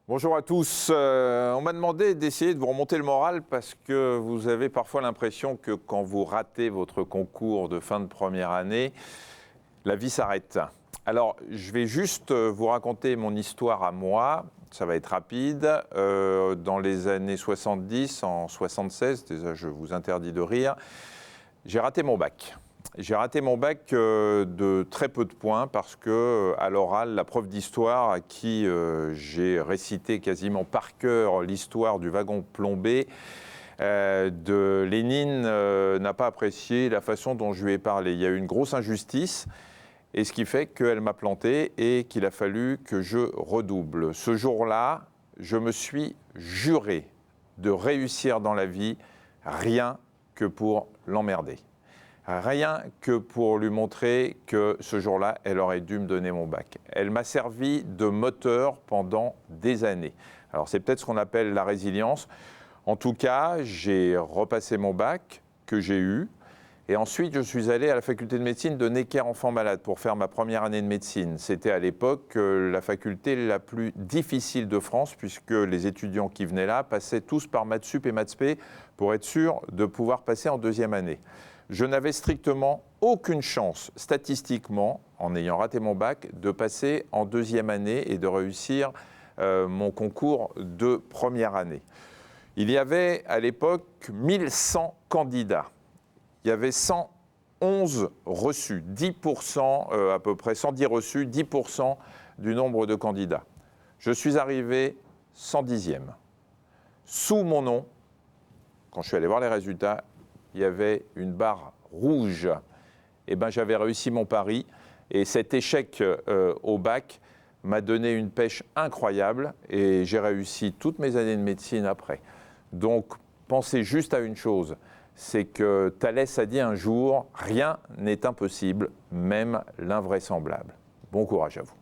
Bonjour à tous. On m'a demandé d'essayer de vous remonter le moral parce que vous avez parfois l'impression que quand vous ratez votre concours de fin de première année, la vie s'arrête. Alors, je vais juste vous raconter mon histoire à moi. Ça va être rapide. Dans les années 70, en 76, déjà je vous interdis de rire, j'ai raté mon bac. J'ai raté mon bac de très peu de points parce que, à l'oral, la prof d'histoire à qui j'ai récité quasiment par cœur l'histoire du wagon plombé de Lénine n'a pas apprécié la façon dont je lui ai parlé. Il y a eu une grosse injustice et ce qui fait qu'elle m'a planté et qu'il a fallu que je redouble. Ce jour-là, je me suis juré de réussir dans la vie rien que pour l'emmerder. Rien que pour lui montrer que ce jour-là, elle aurait dû me donner mon bac. Elle m'a servi de moteur pendant des années. Alors c'est peut-être ce qu'on appelle la résilience. En tout cas, j'ai repassé mon bac que j'ai eu. Et ensuite, je suis allé à la faculté de médecine de Necker-Enfants Malades pour faire ma première année de médecine. C'était à l'époque la faculté la plus difficile de France puisque les étudiants qui venaient là passaient tous par Maths Sup et Maths Spé pour être sûrs de pouvoir passer en deuxième année. Je n'avais strictement aucune chance, statistiquement, en ayant raté mon bac, de passer en deuxième année et de réussir mon concours de première année. Il y avait à l'époque 1100 candidats. Il y avait 111 reçus, 10% à peu près, 110 reçus, 10% du nombre de candidats. Je suis arrivé 110e. Sous mon nom, quand je suis allé voir les résultats, il y avait une barre rouge. Eh bien, j'avais réussi mon pari et cet échec au bac m'a donné une pêche incroyable et j'ai réussi toutes mes années de médecine après. Donc, pensez juste à une chose, c'est que Thalès a dit un jour, rien n'est impossible, même l'invraisemblable. Bon courage à vous.